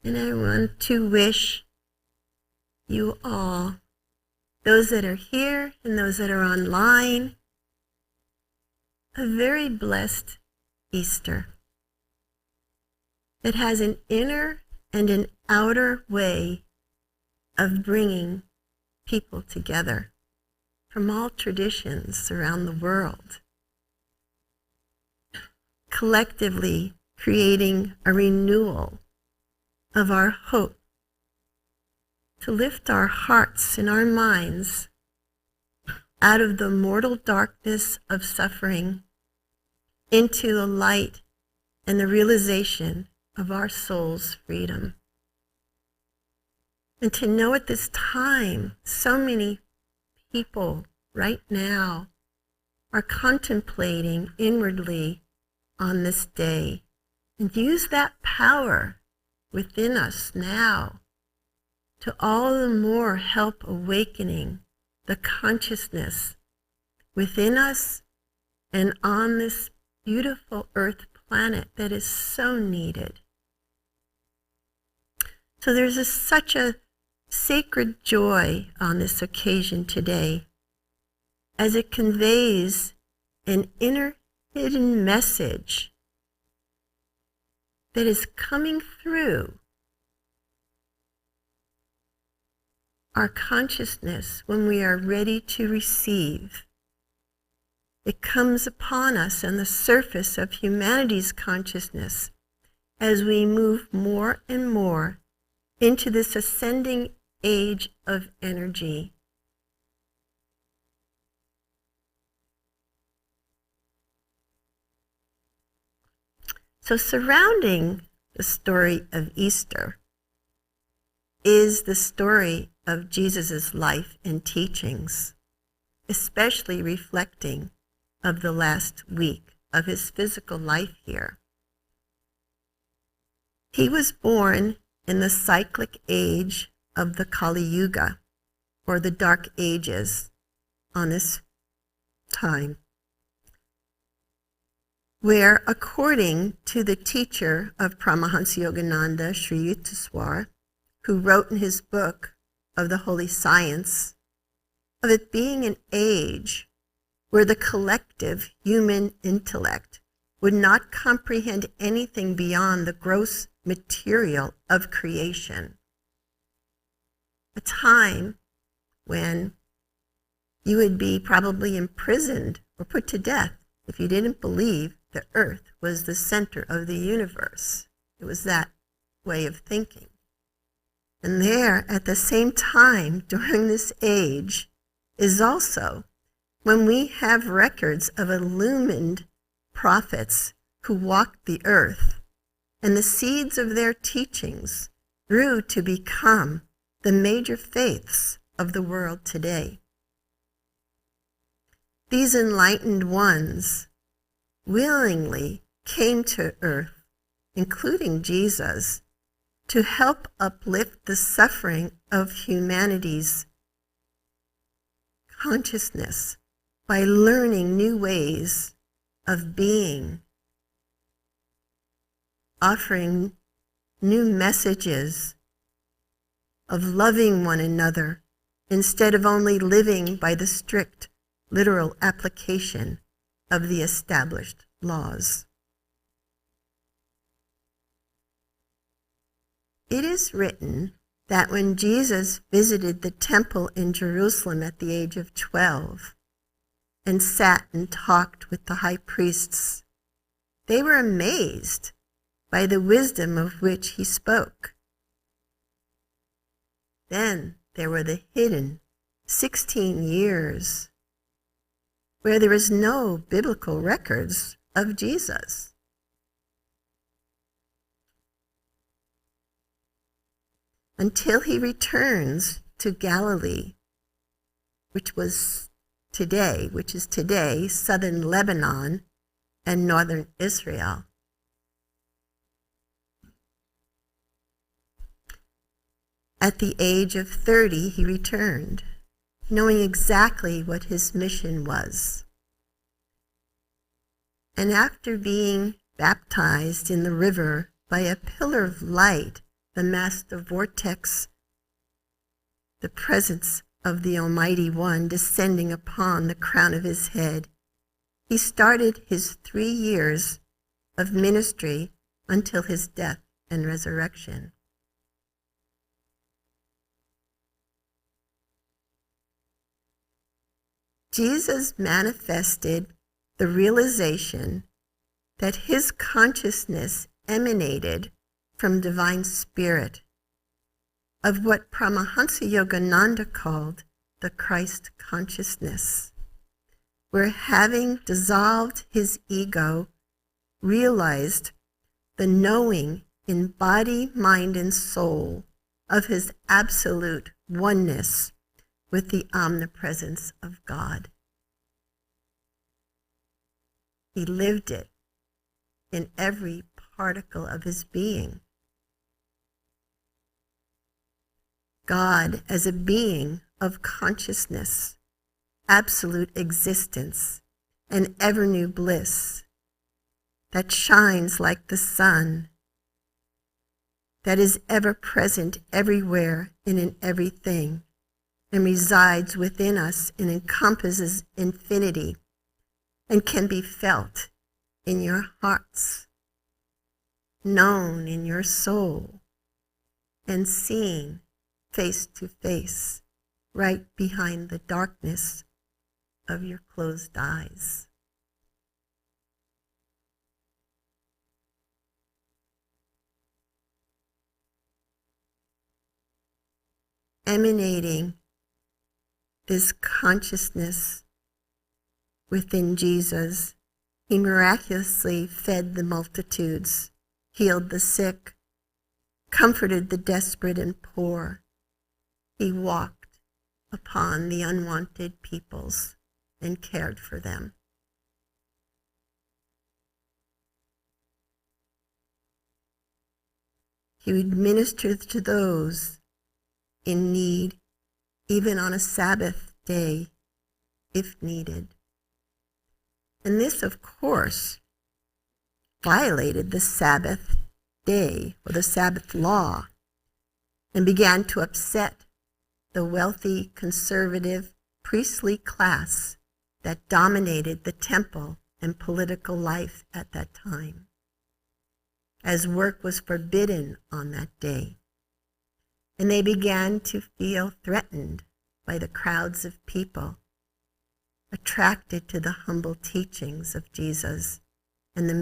And I want to wish you all, those that are here and those that are online, a very blessed Easter. It has an inner and an outer way of bringing people together from all traditions around the world, collectively creating a renewal of our hope to lift our hearts and our minds out of the mortal darkness of suffering into the light and the realization of our soul's freedom. And to know at this time, so many people right now are contemplating inwardly on this day, and use that power within us now to all the more help awakening the consciousness within us and on this beautiful earth planet that is so needed. So there's such a sacred joy on this occasion today as it conveys an inner hidden message that is coming through our consciousness when we are ready to receive. It comes upon us on the surface of humanity's consciousness as we move more and more into this ascending age of energy. So surrounding the story of Easter is the story of Jesus' life and teachings, especially reflecting of the last week of his physical life here. He was born in the cyclic age of the Kali Yuga, or the Dark Ages, on this time, where, according to the teacher of Paramahansa Yogananda, Sri Yukteswar, who wrote in his book of the Holy Science, of it being an age where the collective human intellect would not comprehend anything beyond the gross material of creation. A time when you would be probably imprisoned or put to death if you didn't believe the earth was the center of the universe. It was that way of thinking. And there, at the same time, during this age, is also when we have records of illumined prophets who walked the earth, and the seeds of their teachings grew to become the major faiths of the world today. These enlightened ones willingly came to earth, including Jesus, to help uplift the suffering of humanity's consciousness by learning new ways of being, offering new messages of loving one another instead of only living by the strict literal application of the established laws. It is written that when Jesus visited the temple in Jerusalem at the age of 12 and sat and talked with the high priests, they were amazed by the wisdom of which he spoke. Then there were the hidden 16 years where there is no biblical records of Jesus. Until he returns to Galilee, which is today, southern Lebanon and northern Israel. At the age of 30, he returned, knowing exactly what his mission was. And after being baptized in the river by a pillar of light the master vortex, the presence of the Almighty One descending upon the crown of his head, he started his 3 years of ministry until his death and resurrection. Jesus manifested the realization that his consciousness emanated from divine spirit, of what Paramahansa Yogananda called the Christ consciousness, where, having dissolved his ego, realized the knowing in body, mind, and soul of his absolute oneness with the omnipresence of God. He lived it in every particle of his being. God as a being of consciousness, absolute existence, and ever-new bliss that shines like the sun, that is ever present everywhere and in everything, and resides within us and encompasses infinity and can be felt in your hearts, known in your soul, and seen face to face, right behind the darkness of your closed eyes. Emanating this consciousness within Jesus, he miraculously fed the multitudes, healed the sick, comforted the desperate and poor. He walked upon the unwanted peoples and cared for them. He would minister to those in need, even on a Sabbath day, if needed. And this, of course, violated the Sabbath day or the Sabbath law and began to upset the wealthy, conservative, priestly class that dominated the temple and political life at that time, as work was forbidden on that day. And they began to feel threatened by the crowds of people attracted to the humble teachings of Jesus and the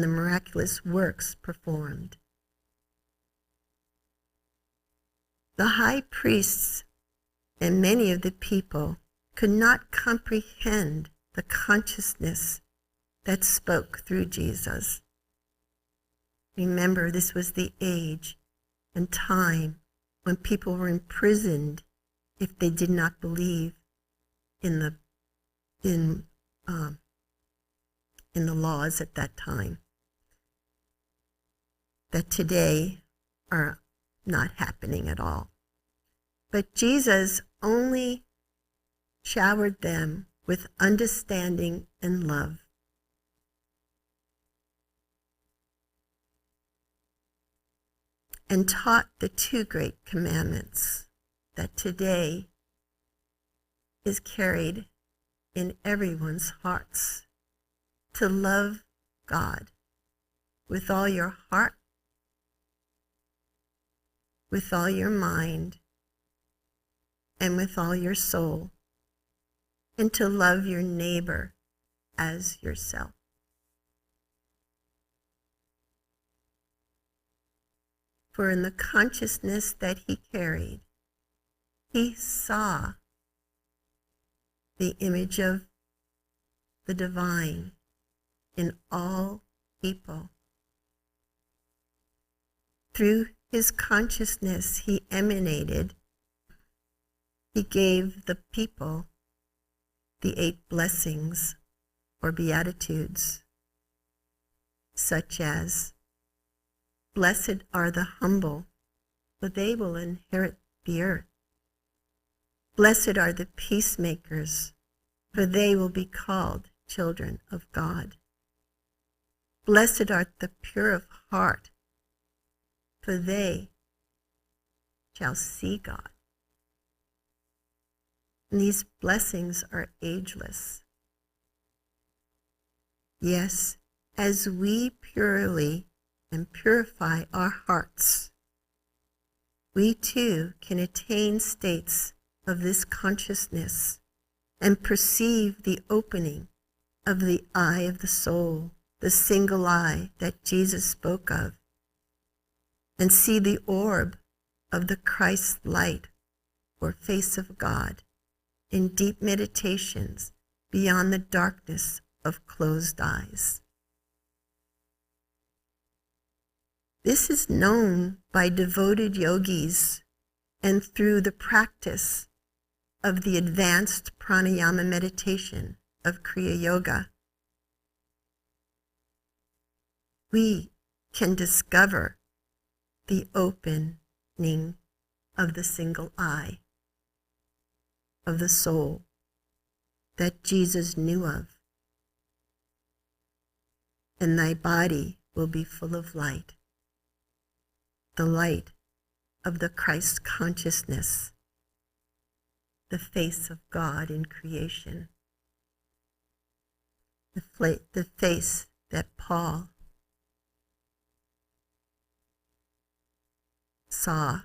miraculous works performed. The high priests and many of the people could not comprehend the consciousness that spoke through Jesus. Remember, this was the age and time when people were imprisoned if they did not believe in the laws at that time, that today are not happening at all. But Jesus only showered them with understanding and love. And taught the 2 great commandments that today is carried in everyone's hearts: to love God with all your heart, with all your mind, and with all your soul, and to love your neighbor as yourself. For in the consciousness that he carried, he saw the image of the divine in all people. Through his consciousness, he emanated. He gave the people the 8 blessings or beatitudes, such as, "Blessed are the humble, for they will inherit the earth. Blessed are the peacemakers, for they will be called children of God. Blessed are the pure of heart, for they shall see God. And these blessings are ageless. Yes, as we purely and purify our hearts, we too can attain states of this consciousness and perceive the opening of the eye of the soul, the single eye that Jesus spoke of, and see the orb of the Christ light or face of God in deep meditations beyond the darkness of closed eyes. This is known by devoted yogis and through the practice of the advanced pranayama meditation of Kriya Yoga. We can discover the opening of the single eye of the soul that Jesus knew of, and thy body will be full of light, the light of the Christ consciousness, the face of God in creation, the face that Paul saw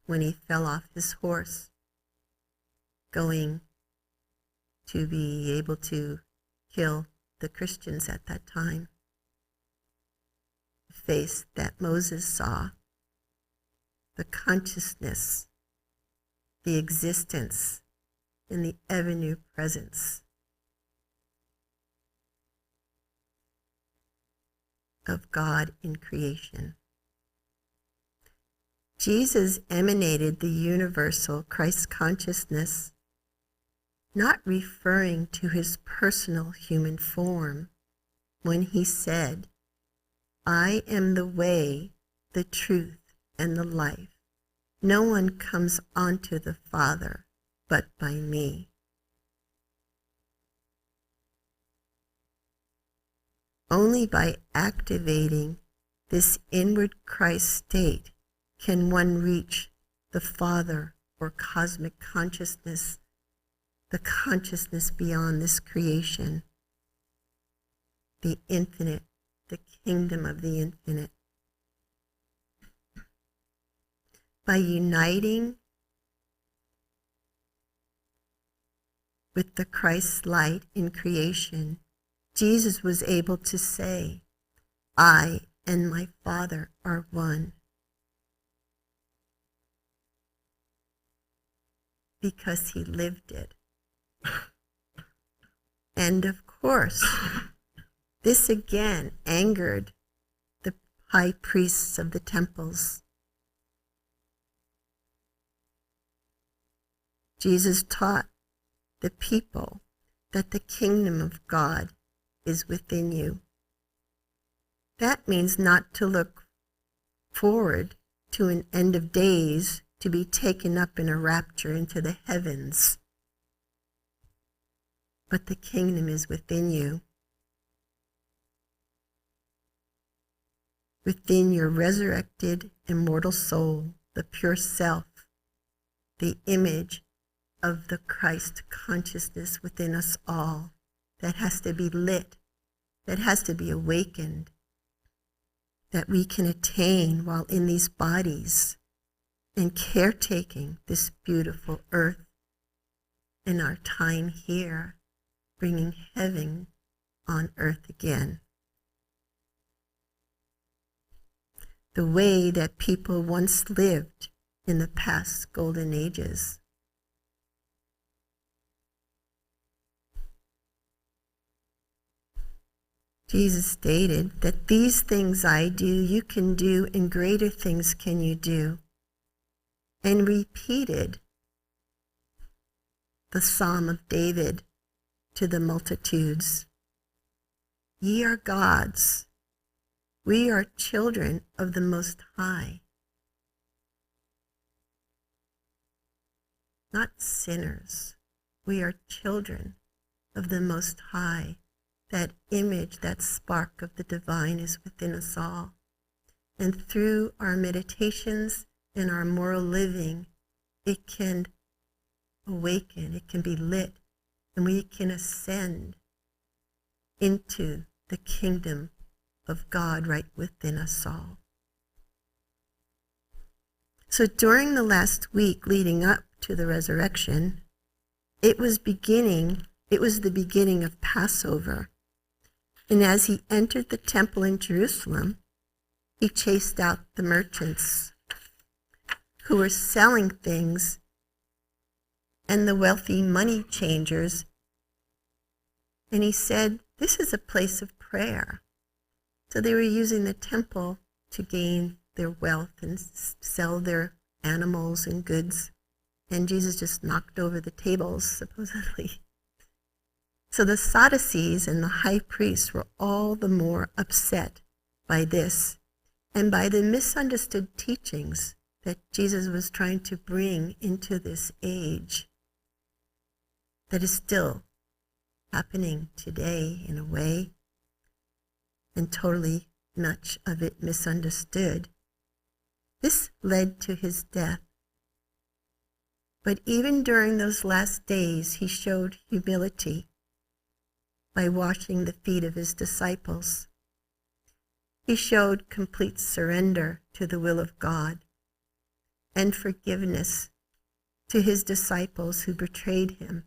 when he fell off his horse, going to be able to kill the Christians at that time. The face that Moses saw, the consciousness, the existence, and the ever-new presence of God in creation. Jesus emanated the universal Christ consciousness, not referring to his personal human form when he said, "I am the way, the truth, and the life. No one comes onto the Father but by me." Only by activating this inward Christ state can one reach the Father or cosmic consciousness, the consciousness beyond this creation, the infinite, the kingdom of the infinite. By uniting with the Christ light in creation, Jesus was able to say, "I and my Father are one," because he lived it. And of course, this again angered the high priests of the temples. Jesus taught the people that the kingdom of God is within you. That means not to look forward to an end of days to be taken up in a rapture into the heavens. But the kingdom is within you. Within your resurrected immortal soul, the pure self, the image of the Christ consciousness within us all, that has to be lit, that has to be awakened, that we can attain while in these bodies and caretaking this beautiful earth in our time here, bringing heaven on earth again. The way that people once lived in the past golden ages. Jesus stated that these things I do, you can do, and greater things can you do. And repeated the Psalm of David to the multitudes. Ye are gods. We are children of the Most High. Not sinners. We are children of the Most High. That image, that spark of the divine is within us all. And through our meditations and our moral living, it can awaken, it can be lit, and we can ascend into the kingdom of God right within us all. So during the last week leading up to the resurrection, it was the beginning of Passover. And as he entered the temple in Jerusalem, he chased out the merchants who were selling things and the wealthy money changers. And he said, this is a place of prayer. So they were using the temple to gain their wealth and sell their animals and goods. And Jesus just knocked over the tables, supposedly. So the Sadducees and the high priests were all the more upset by this and by the misunderstood teachings that Jesus was trying to bring into this age that is still happening today in a way, and totally much of it misunderstood. This led to his death. But even during those last days, he showed humility by washing the feet of his disciples. He showed complete surrender to the will of God and forgiveness to his disciples who betrayed him,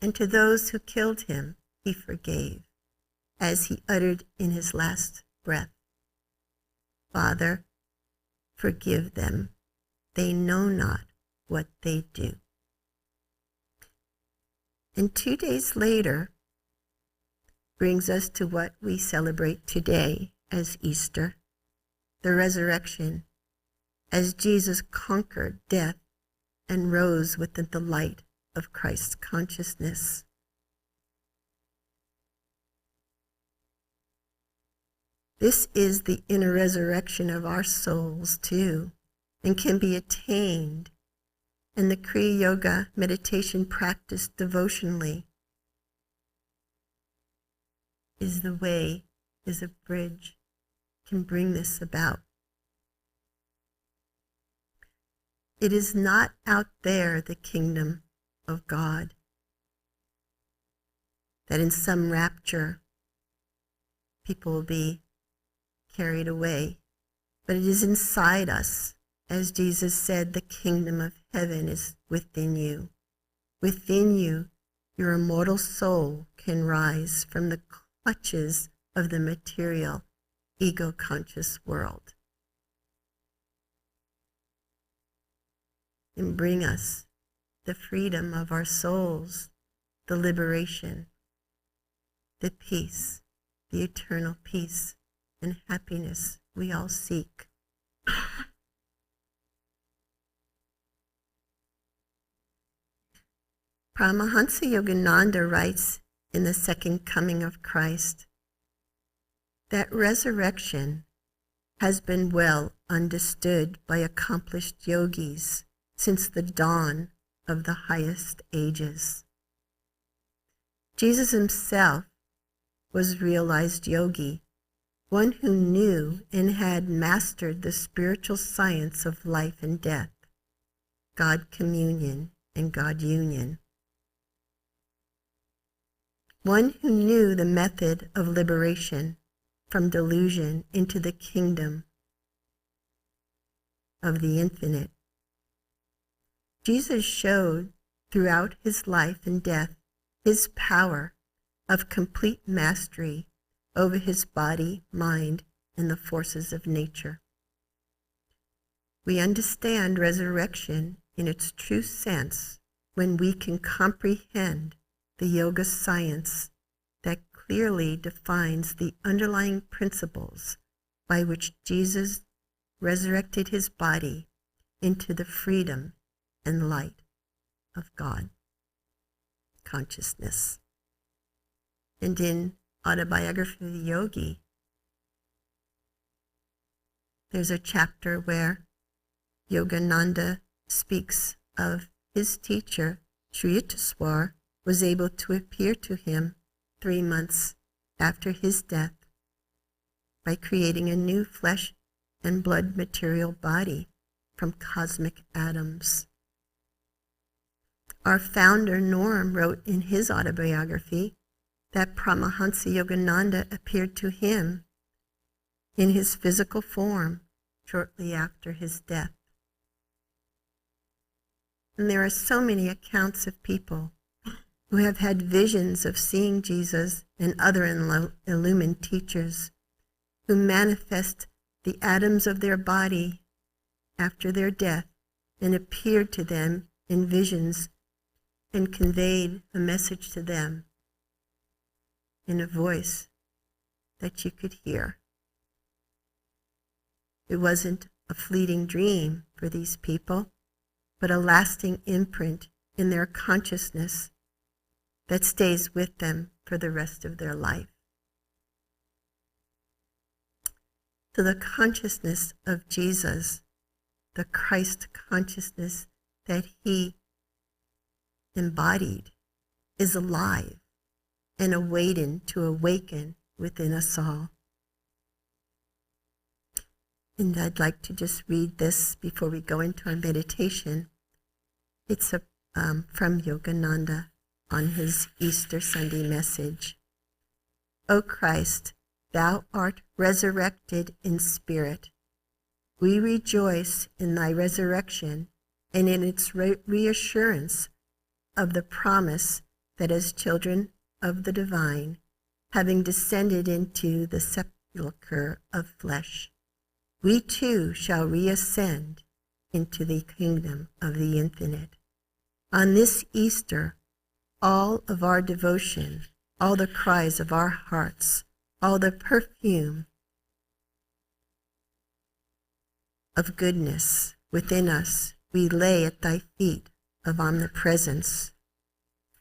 and to those who killed him he forgave, as he uttered in his last breath, Father, forgive them. They know not what they do. And 2 days later brings us to what we celebrate today as Easter, the resurrection, as Jesus conquered death and rose within the light of Christ's consciousness. This is the inner resurrection of our souls too, and can be attained in the Kriya Yoga meditation practice devotionally is the way, is a bridge, can bring this about. It is not out there, the kingdom of God, that in some rapture people will be carried away, but it is inside us. As Jesus said, the kingdom of heaven is within you. Within you, your immortal soul can rise from the clutches of the material, ego-conscious world and bring us the freedom of our souls, the liberation, the peace, the eternal peace and happiness we all seek. Paramahansa Yogananda writes in The Second Coming of Christ that resurrection has been well understood by accomplished yogis since the dawn of the highest ages. Jesus himself was realized yogi, one who knew and had mastered the spiritual science of life and death, God communion and God union. One who knew the method of liberation from delusion into the kingdom of the infinite. Jesus showed throughout his life and death his power of complete mastery over his body, mind, and the forces of nature. We understand resurrection in its true sense when we can comprehend the yoga science that clearly defines the underlying principles by which Jesus resurrected his body into the freedom and light of God consciousness. And in Autobiography of the Yogi, there's a chapter where Yogananda speaks of his teacher, Sri Yukteswar, was able to appear to him 3 months after his death by creating a new flesh and blood material body from cosmic atoms. Our founder, Norm, wrote in his autobiography that Paramahansa Yogananda appeared to him in his physical form shortly after his death. And there are so many accounts of people who have had visions of seeing Jesus and other illumined teachers who manifest the atoms of their body after their death and appeared to them in visions and conveyed a message to them in a voice that you could hear. It wasn't a fleeting dream for these people, but a lasting imprint in their consciousness that stays with them for the rest of their life. So the consciousness of Jesus, the Christ consciousness that he embodied, is alive and awaiting to awaken within us all. And I'd like to just read this before we go into our meditation. It's from Yogananda on his Easter Sunday message. O Christ, thou art resurrected in spirit. We rejoice in thy resurrection and in its reassurance of the promise that as children of the divine, having descended into the sepulchre of flesh, we too shall reascend into the kingdom of the infinite. On this Easter, all of our devotion, all the cries of our hearts, all the perfume of goodness within us, we lay at thy feet of omnipresence.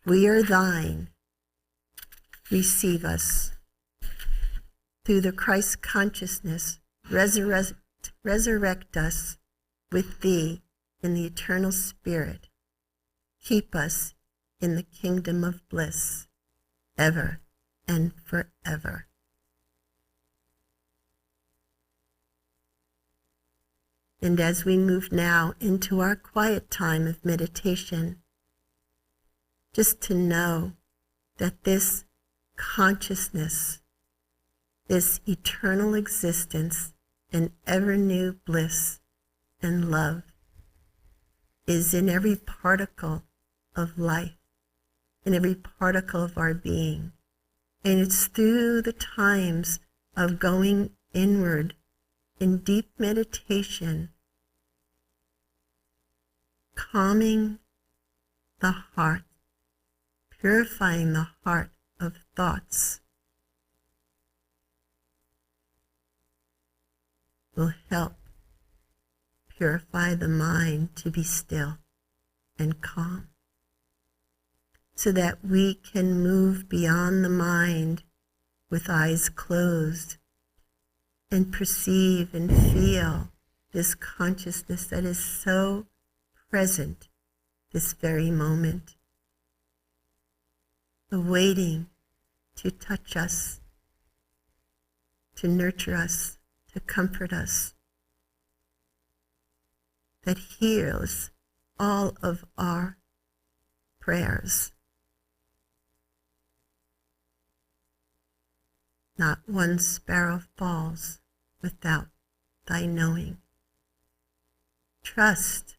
We are thine. Receive us. Through the Christ consciousness, resurrect us with thee in the eternal spirit. Keep us in the kingdom of bliss, ever and forever. And as we move now into our quiet time of meditation, just to know that this consciousness, this eternal existence and ever new bliss and love is in every particle of life, in every particle of our being. And it's through the times of going inward in deep meditation, calming the heart, purifying the heart of thoughts, will help purify the mind to be still and calm, so that we can move beyond the mind with eyes closed and perceive and feel this consciousness that is so present this very moment, awaiting to touch us, to nurture us, to comfort us, that hears all of our prayers. Not one sparrow falls without thy knowing. Trust,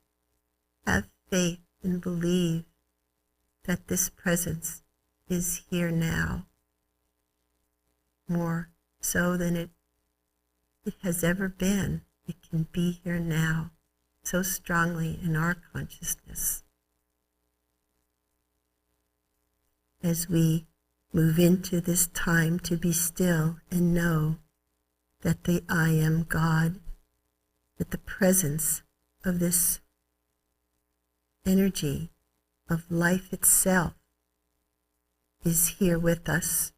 have faith, and believe that this presence is here now, more so than it has ever been. It can be here now, so strongly in our consciousness. As we move into this time to be still and know that the I am God, that the presence of this energy of life itself is here with us,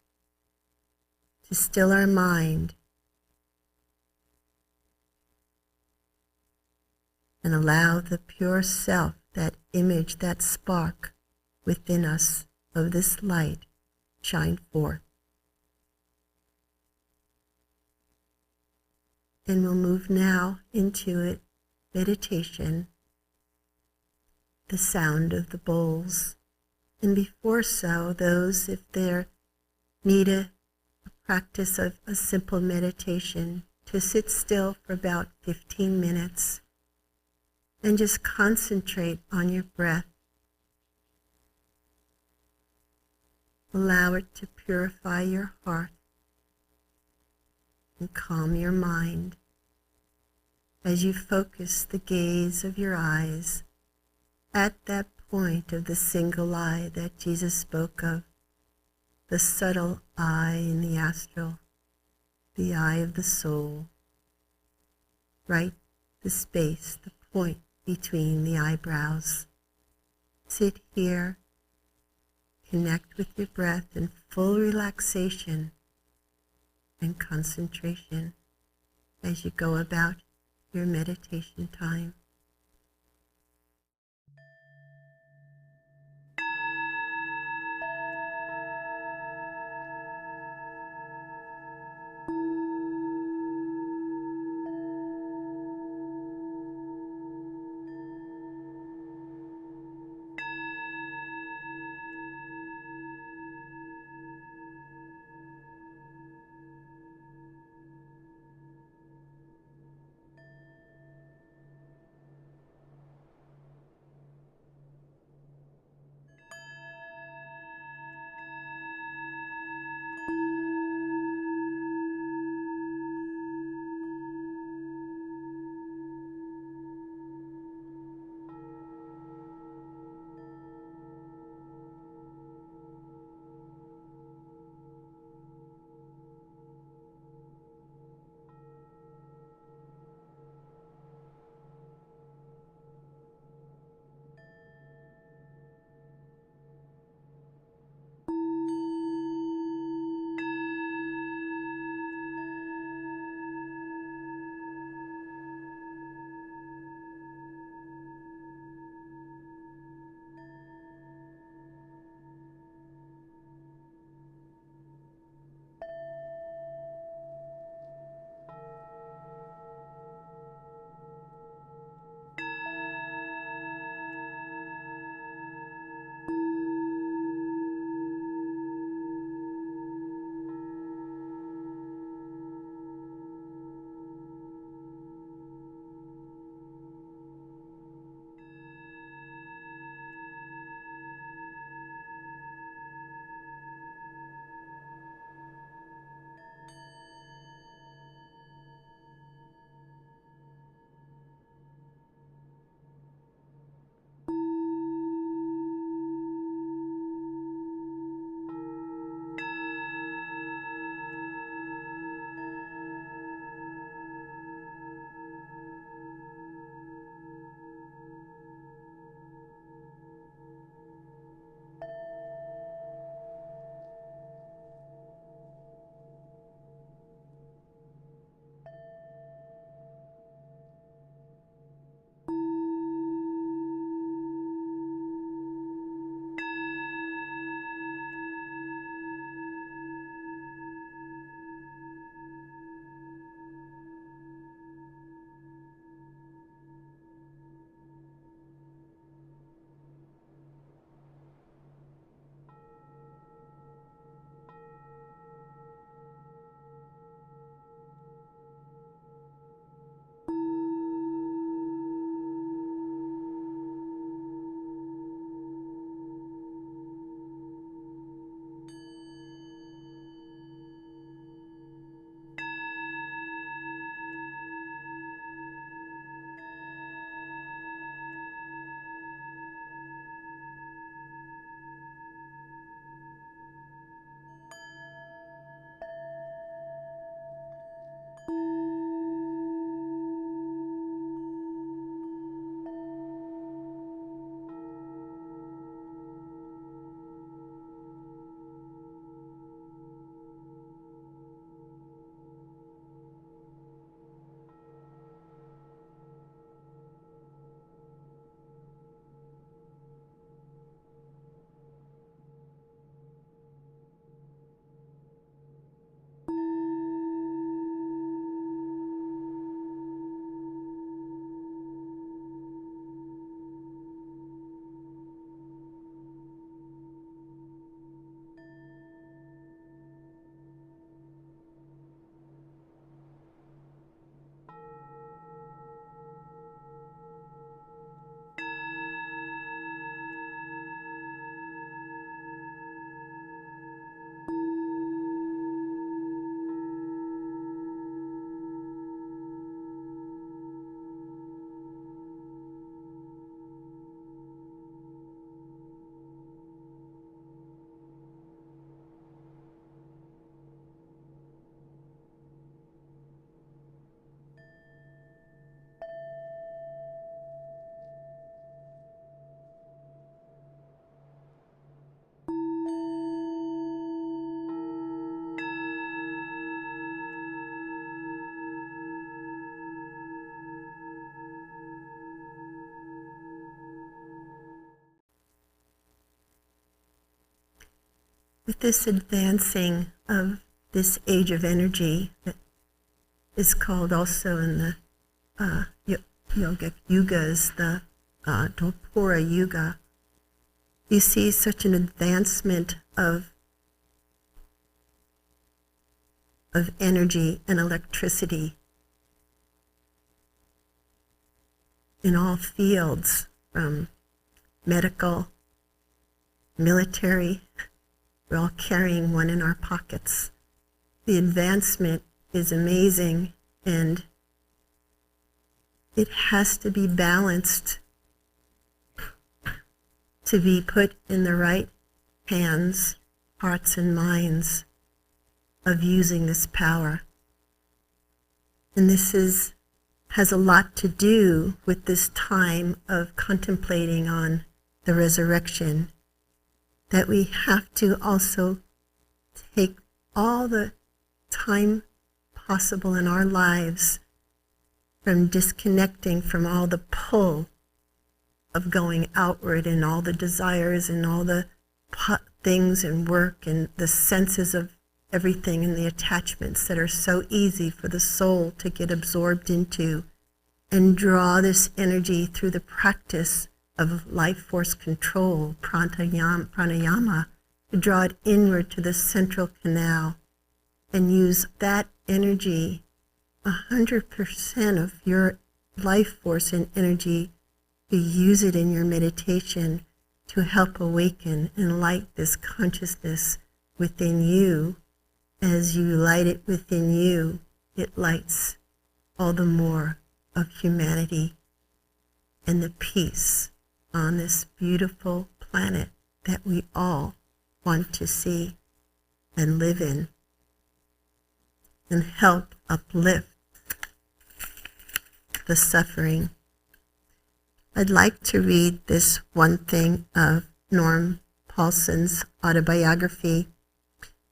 to still our mind and allow the pure self, that image, that spark within us of this light, shine forth. And we'll move now into it, meditation, the sound of the bowls. And before so, those, if they need a practice of a simple meditation, to sit still for about 15 minutes and just concentrate on your breath. Allow it to purify your heart and calm your mind as you focus the gaze of your eyes at that point of the single eye that Jesus spoke of, the subtle eye in the astral, the eye of the soul, right, the space, the point between the eyebrows. Sit here, connect with your breath in full relaxation and concentration as you go about your meditation time. with this advancing of this age of energy that is called also in the yogic yugas, the Dwapara Yuga, you see such an advancement of energy and electricity in all fields, from medical, military. We're all carrying one in our pockets. The advancement is amazing, and it has to be balanced to be put in the right hands, hearts, and minds of using this power. And this has a lot to do with this time of contemplating on the resurrection, that we have to also take all the time possible in our lives from disconnecting from all the pull of going outward and all the desires and all the things and work and the senses of everything and the attachments that are so easy for the soul to get absorbed into, and draw this energy through the practice of life force control, pranayama, to draw it inward to the central canal and use that energy, 100% of your life force and energy, to use it in your meditation to help awaken and light this consciousness within you. As you light it within you, it lights all the more of humanity and the peace on this beautiful planet that we all want to see and live in, and help uplift the suffering. I'd like to read this one thing of Norm Paulsen's autobiography,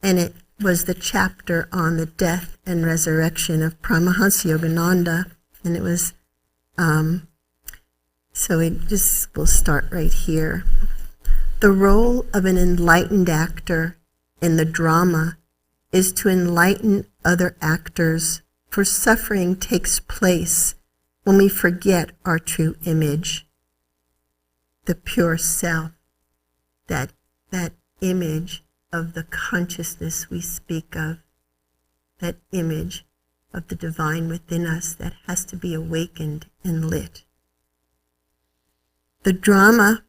and it was the chapter on the death and resurrection of Paramahansa Yogananda, and it was, we'll start right here. The role of an enlightened actor in the drama is to enlighten other actors, for suffering takes place when we forget our true image, the pure self, that image of the consciousness we speak of, that image of the divine within us that has to be awakened and lit. The drama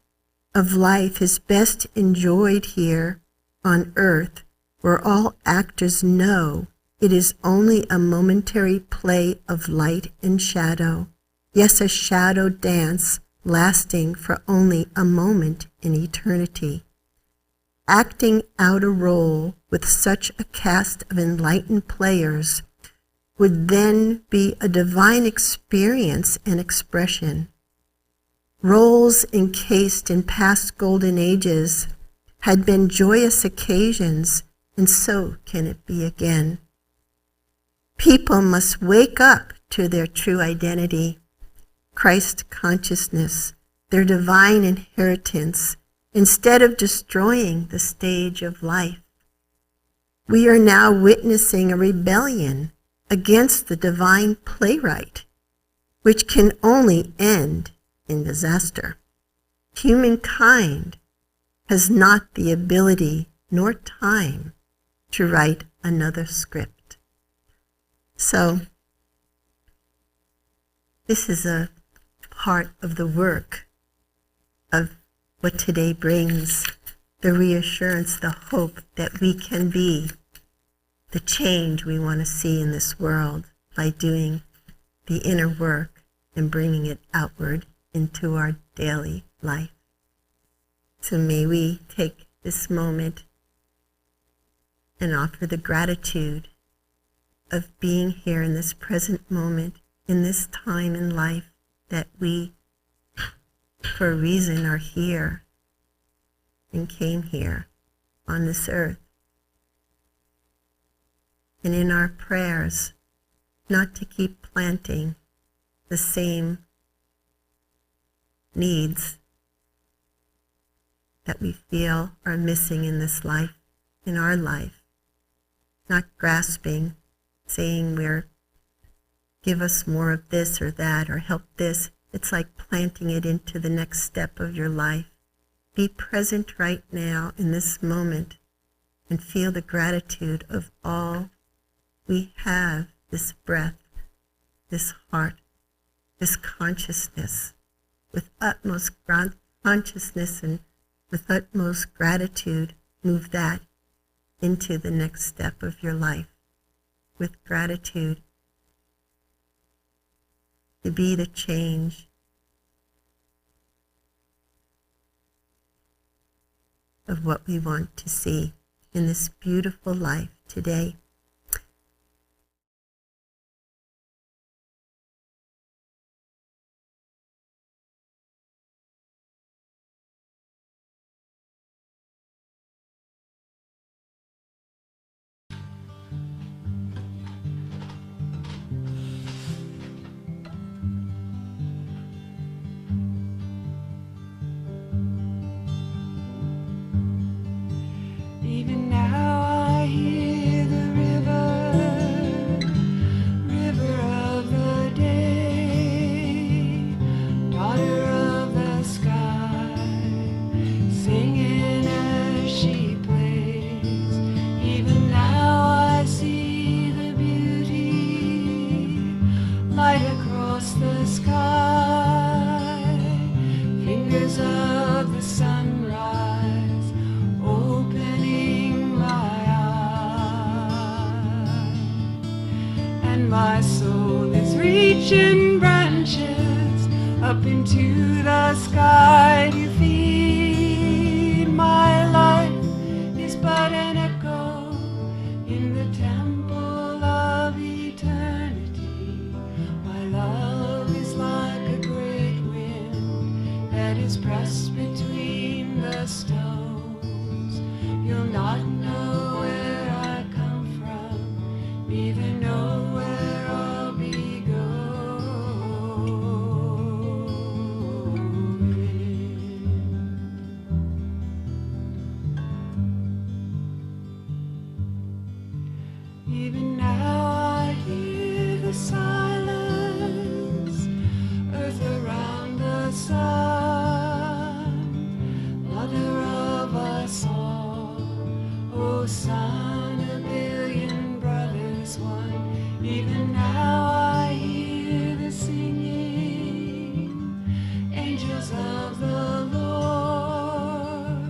of life is best enjoyed here on earth, where all actors know it is only a momentary play of light and shadow, yes, a shadow dance lasting for only a moment in eternity. Acting out a role with such a cast of enlightened players would then be a divine experience and expression. Roles encased in past golden ages had been joyous occasions, and so can it be again. People must wake up to their true identity, Christ consciousness, their divine inheritance, instead of destroying the stage of life. We are now witnessing a rebellion against the divine playwright, which can only end in disaster. Humankind has not the ability nor time to write another script. So, this is a part of the work of what today brings, the reassurance, the hope that we can be the change we want to see in this world by doing the inner work and bringing it outward into our daily life. So may we take this moment and offer the gratitude of being here in this present moment, in this time in life that we, for a reason, are here and came here on this earth. And in our prayers, not to keep planting the same needs that we feel are missing in this life, in our life, not grasping, saying give us more of this or that or help this. It's like planting it into the next step of your life. Be present right now in this moment and feel the gratitude of all we have, this breath, this heart, this consciousness, with utmost consciousness and with utmost gratitude. Move that into the next step of your life with gratitude to be the change of what we want to see in this beautiful life today. Even now I hear the river of the day, daughter of the sky, singing as she plays. Even now I see the beauty, light across the sky, fingers of the sunrise, opening my eyes, and my soul is reaching branches up into the sky to feed. My life is but an echo in the temple of eternity. My love is like a great wind that is pressed between the stones. You'll not know where I come from, neither know where I'll be going. Even now I hear the silence, earth around the sun, mother of us all, oh son, a billion brothers one. Even now I hear the singing, angels of the Lord,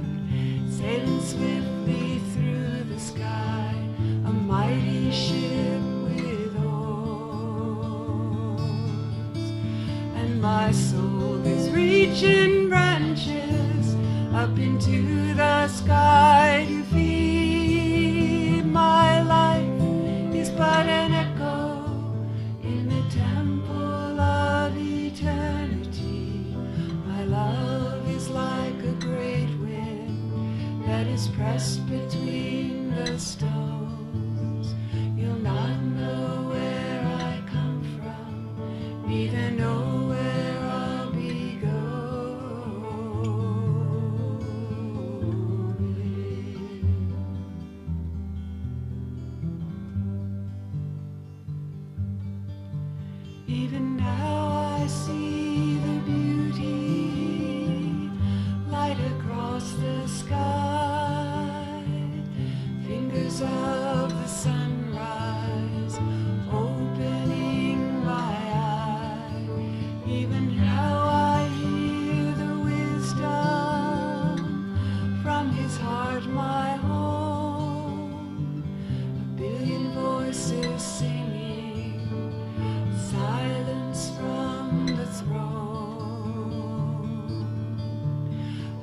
sailing swiftly through the sky, a mighty ship with oars. And my soul is reaching branches up into the sky to feed. My life is but an echo in the temple of eternity. My love is like a great wind that is pressed between the stones. You'll not know where I come from, neither know where I'll be going. Even now I see the beauty, light across the sky, fingers of the sunrise, opening my eye. Even now I hear the wisdom from his heart, my home, a billion voices singing, silence from the throne.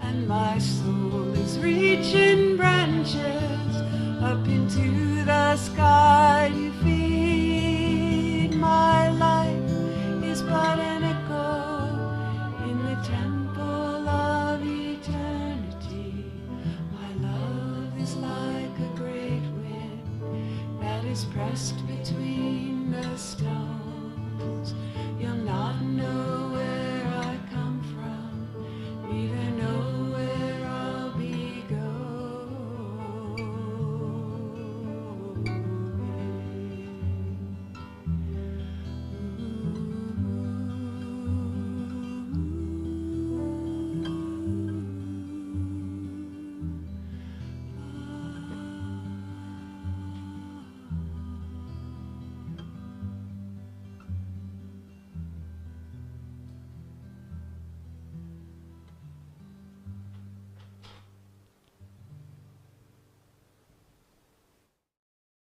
And my soul is reaching branches up into the sky